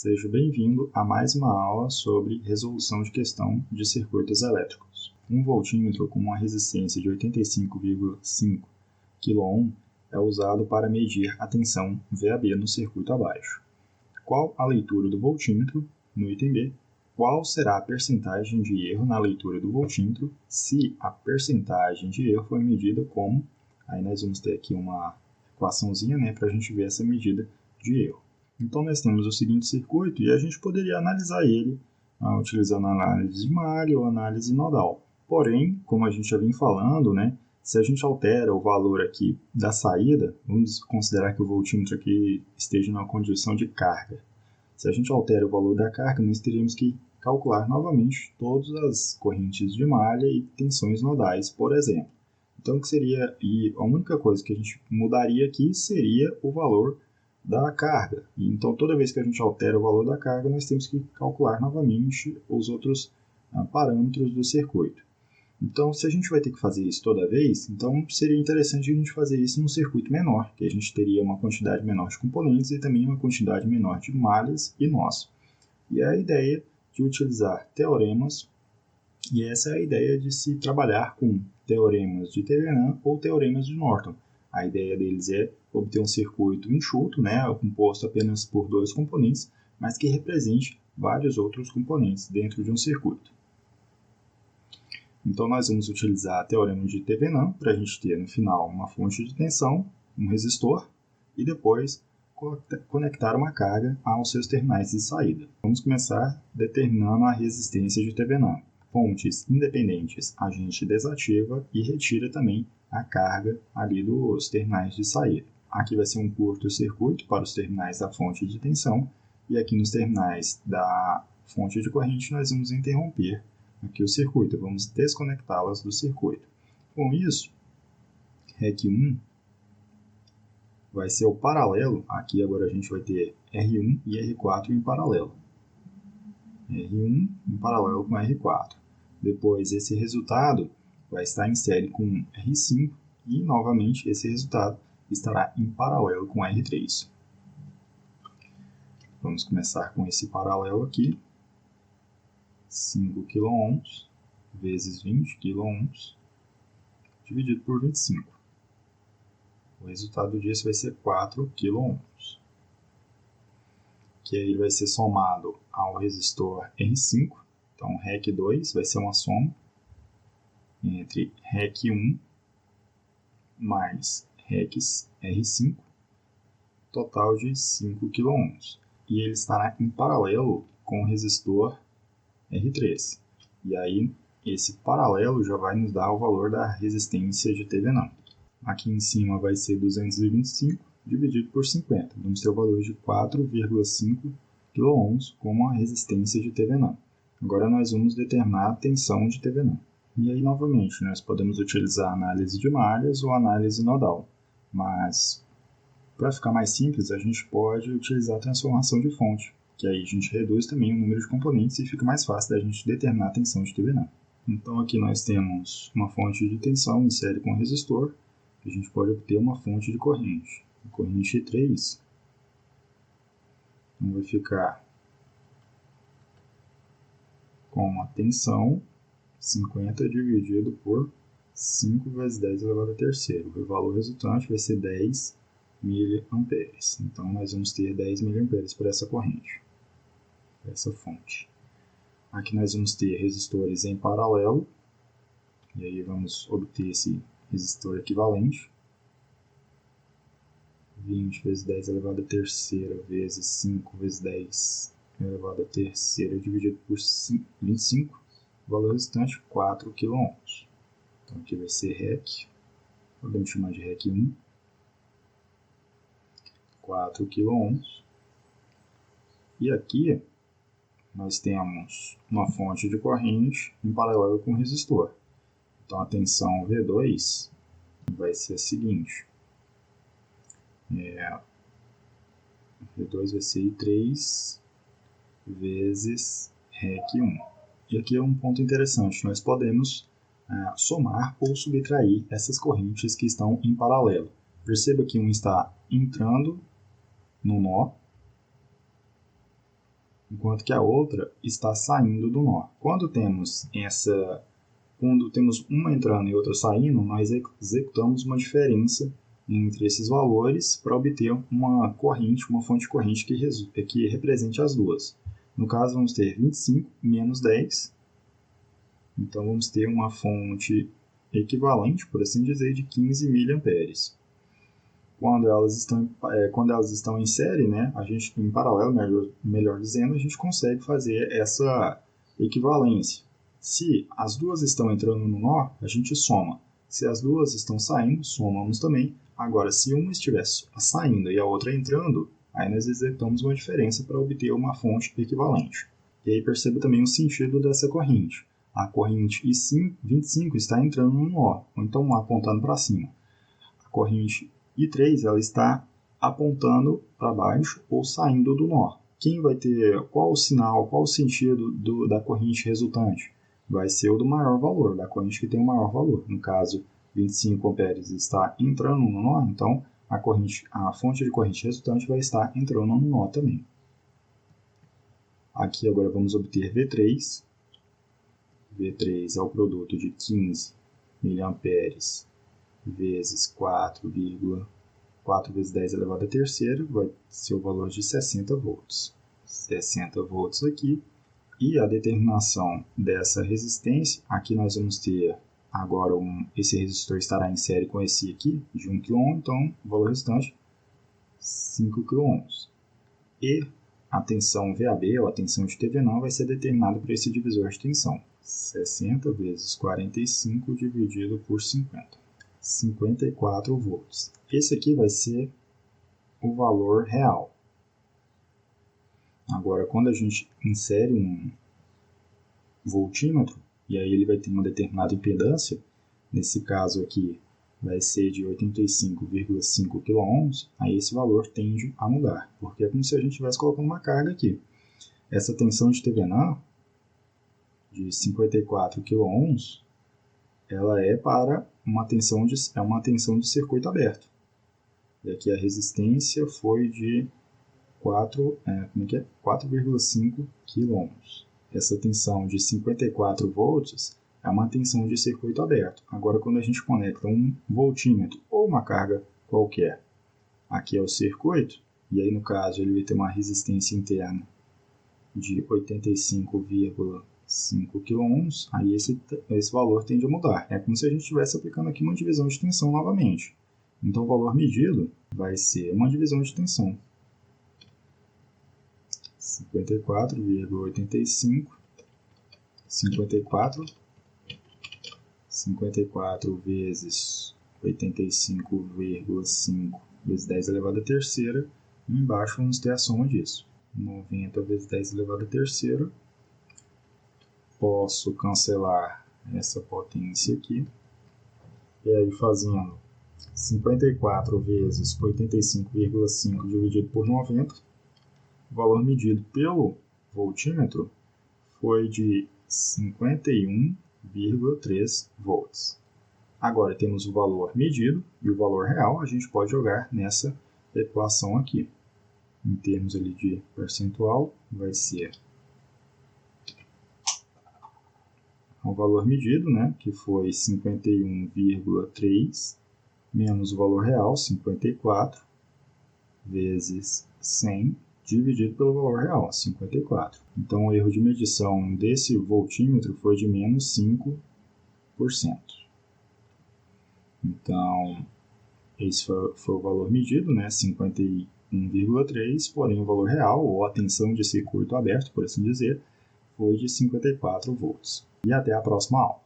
Seja bem-vindo a mais uma aula sobre resolução de questão de circuitos elétricos. Um voltímetro com uma resistência de 85,5 kΩ é usado para medir a tensão VAB no circuito abaixo. Qual a leitura do voltímetro? No item B, qual será a percentagem de erro na leitura do voltímetro se a percentagem de erro for medida como... Aí nós vamos ter aqui uma equaçãozinha, para a gente ver essa medida de erro. Então, nós temos o seguinte circuito e a gente poderia analisar ele utilizando análise de malha ou análise nodal. Porém, como a gente já vem falando, se a gente altera o valor aqui da saída, vamos considerar que o voltímetro aqui esteja numa condição de carga. Se a gente altera o valor da carga, nós teríamos que calcular novamente todas as correntes de malha e tensões nodais, por exemplo. Então, que seria, e a única coisa que a gente mudaria aqui seria o valor da carga. Então, toda vez que a gente altera o valor da carga, nós temos que calcular novamente os outros parâmetros do circuito. Então, se a gente vai ter que fazer isso toda vez, então seria interessante a gente fazer isso num circuito menor, que a gente teria uma quantidade menor de componentes e também uma quantidade menor de malhas e nós. E é a ideia de utilizar teoremas, e essa é a ideia de se trabalhar com teoremas de Thevenin ou teoremas de Norton. A ideia deles é obter um circuito enxuto, composto apenas por dois componentes, mas que represente vários outros componentes dentro de um circuito. Então, nós vamos utilizar teorema de Thevenin para a gente ter no final uma fonte de tensão, um resistor, e depois conectar uma carga aos seus terminais de saída. Vamos começar determinando a resistência de Thevenin. Fontes independentes a gente desativa e retira também a carga ali dos terminais de saída. Aqui vai ser um curto-circuito para os terminais da fonte de tensão e aqui nos terminais da fonte de corrente nós vamos interromper aqui o circuito, vamos desconectá-las do circuito. Com isso, REC1 vai ser o paralelo, aqui agora a gente vai ter R1 e R4 em paralelo. R1 em paralelo com R4. Depois, esse resultado vai estar em série com R5 e, novamente, esse resultado estará em paralelo com R3. Vamos começar com esse paralelo aqui. 5 kΩ vezes 20 kΩ dividido por 25. O resultado disso vai ser 4 kΩ, que aí vai ser somado ao resistor R5. Então, REC2 vai ser uma soma entre REC1 mais REC5, total de 5 kΩ. E ele estará em paralelo com o resistor R3. E aí, esse paralelo já vai nos dar o valor da resistência de Thevenin. Aqui em cima vai ser 225 dividido por 50. Vamos ter o valor de 4,5 kΩ como a resistência de Thevenin. Agora nós vamos determinar a tensão de Thevenin. E aí, novamente, nós podemos utilizar a análise de malhas ou análise nodal. Mas, para ficar mais simples, a gente pode utilizar a transformação de fonte, que aí a gente reduz também o número de componentes e fica mais fácil da gente determinar a tensão de Thevenin. Então, aqui nós temos uma fonte de tensão em série com resistor, a gente pode obter uma fonte de corrente. A corrente 3 vai ficar com a tensão 50 dividido por 5 vezes 10 elevado à terceira. O valor resultante vai ser 10 mA. Então, nós vamos ter 10 mA para essa corrente, para essa fonte. Aqui nós vamos ter resistores em paralelo, e aí vamos obter esse resistor equivalente. 20 vezes 10 elevado à terceira vezes 5 vezes 10 elevado à terceira dividido por 25, o valor resultante 4 kΩ. Então aqui vai ser REC, podemos chamar de REC1, 4 kΩ. E aqui nós temos uma fonte de corrente em paralelo com o resistor. Então a tensão V2 vai ser a seguinte. V2 vai ser I3 vezes REC1. E aqui é um ponto interessante, nós podemos somar ou subtrair essas correntes que estão em paralelo. Perceba que um está entrando no nó enquanto que a outra está saindo do nó. Quando temos uma entrando e outra saindo, nós executamos uma diferença entre esses valores para obter uma corrente, uma fonte de corrente que represente as duas. No caso, vamos ter 25 menos 10. Então, vamos ter uma fonte equivalente, por assim dizer, de 15 mA. Quando elas estão em série, né, a gente, em paralelo, melhor dizendo, a gente consegue fazer essa equivalência. Se as duas estão entrando no nó, a gente soma. Se as duas estão saindo, somamos também. Agora, se uma estiver saindo e a outra entrando, aí nós executamos uma diferença para obter uma fonte equivalente. E aí perceba também o sentido dessa corrente. A corrente I25 está entrando no nó, ou então apontando para cima. A corrente I3 ela está apontando para baixo ou saindo do nó. Quem vai ter qual o sinal, qual o sentido da corrente resultante? Vai ser o do maior valor, da corrente que tem o maior valor. No caso, 25 amperes está entrando no nó, então a fonte de corrente resultante vai estar entrando no nó também. Aqui agora vamos obter V3. V3 é o produto de 15 mA vezes 4 vezes 10 elevado à terceira, vai ser o valor de 60 volts. 60 volts aqui. E a determinação dessa resistência, aqui nós vamos ter agora esse resistor estará em série com esse aqui, de 1 kΩ, então o valor restante 5 kΩ. E a tensão VAB, ou a tensão de Thevenin, vai ser determinada por esse divisor de tensão. 60 vezes 45 dividido por 50. 54 volts. Esse aqui vai ser o valor real. Agora, quando a gente insere um voltímetro, e aí ele vai ter uma determinada impedância, nesse caso aqui vai ser de 85,5 kΩ, aí esse valor tende a mudar, porque é como se a gente estivesse colocando uma carga aqui. Essa tensão de Thevenin, de 54 kΩ, ela é para uma tensão de circuito aberto. E aqui a resistência foi de 4,5 kΩ. Essa tensão de 54 volts é uma tensão de circuito aberto. Agora, quando a gente conecta um voltímetro ou uma carga qualquer, aqui é o circuito, e aí no caso ele vai ter uma resistência interna de 85,5 kΩ, aí esse valor tende a mudar. É como se a gente estivesse aplicando aqui uma divisão de tensão novamente. Então o valor medido vai ser uma divisão de tensão. 54,85, 54 vezes 85,5 vezes 10 elevado à terceira, e embaixo vamos ter a soma disso. 90 vezes 10 elevado à terceira. Posso cancelar essa potência aqui. E aí fazendo 54 vezes 85,5 dividido por 90, o valor medido pelo voltímetro foi de 51,3 volts. Agora temos o valor medido e o valor real, a gente pode jogar nessa equação aqui. Em termos ali de percentual, vai ser o valor medido, né, que foi 51,3, menos o valor real, 54, vezes 100, dividido pelo valor real, 54. Então, o erro de medição desse voltímetro foi de menos 5%. Então, esse foi o valor medido, né, 51,3, porém o valor real, ou a tensão de circuito aberto, por assim dizer, foi de 54 volts. E até a próxima aula.